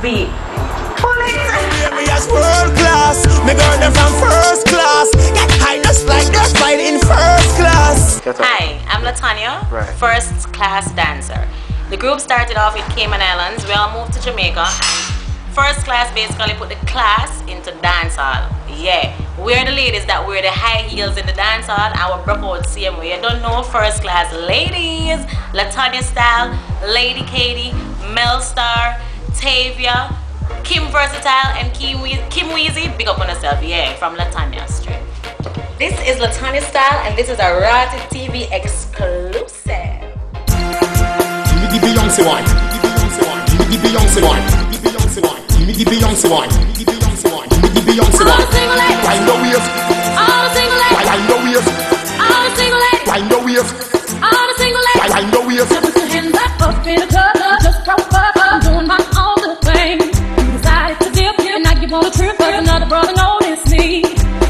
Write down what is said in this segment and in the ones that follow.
beat. Me as world class, me girl them from first class. Get high just like they're flying in first class. Hi, I'm Latanya, first class dancer. The group started off in Cayman Islands. We all moved to Jamaica. First class basically put the class into dancehall. Yeah, we're the ladies that wear the high heels in the dancehall and we broke out same way. You don't know first class ladies. Latanya Style, Lady Katie, Mel Star, Tavia, Kim Versatile and Kim Weezy. Big up on yourself, yeah, from Latanya straight. This is Latanya Style and this is a Rati TV exclusive. Give me the Beyonce one. Give me the Beyonce one. Give me the Beyonce one. Give me the Beyonce one. Give me the Beyonce one. Give me the Beyonce one. Wind the wave. Wind the wave. Wind the wave. Wind the wave. Put your hands up in the club, just drop up. I'm doing my own little thing. You decided to dip, and now you wanna trip, but another brother noticed me.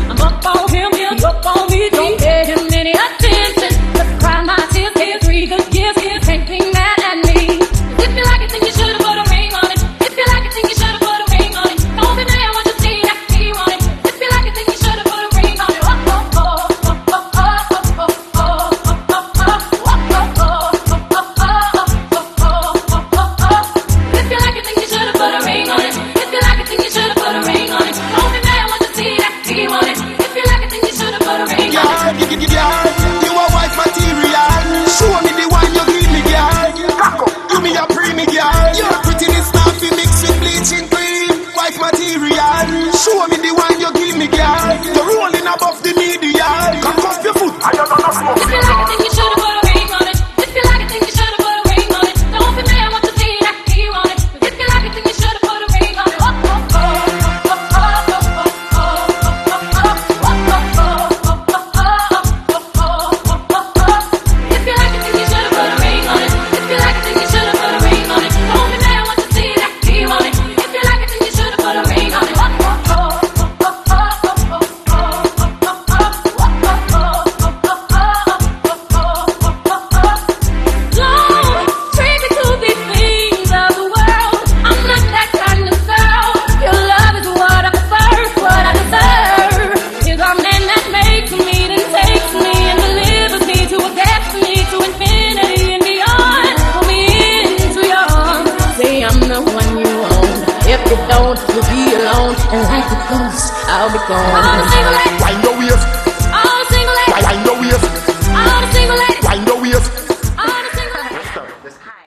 I'm up on him, he's up on me. Don't pay him any attention. Just cry my tears, here's 3 good years. He can't be mad at me. If you like it, then you should've put a ring on it. If you like it, then you should've put a ring on it. Don't be mad when you see that he want it. If you like it, then you should've put a ring on it. If you like it, then you should've put a ring on it. If you like it, then you should've put a ring on it. Don't be mad when you see that he want it. If you like it, then you should've put a ring on it. Girl, you a wife material. Show me the one you give me, girl. Do me a preemie, girl. Your prettiness now be mixed with bleaching cream. Wife material. Show me the one you give me, girl. You're rolling above the medial. Come off your foot. I don't know smoke. If you like it, then you should've put a ring on it. If you like it, then you should've put a ring on it. Don't be mad when you see that he want it. If you like it, then you should've put a ring on it. If you like it, then you should've put a ring on it. If you like it, then you should've put a ring on it. Don't be mad when you see that he want it. If you like it, then you should've put a ring on it. Don't treat me to the things of the world. I'm not that kind of girl. Your love is what I prefer, what I deserve. You're the man that makes me, then takes me and delivers me to a destiny, to infinity and beyond. Pull me into your arms. Say I'm the one you want. If you don't, you'll be alone. And like the ghost, I'll be gone. Wind the wave.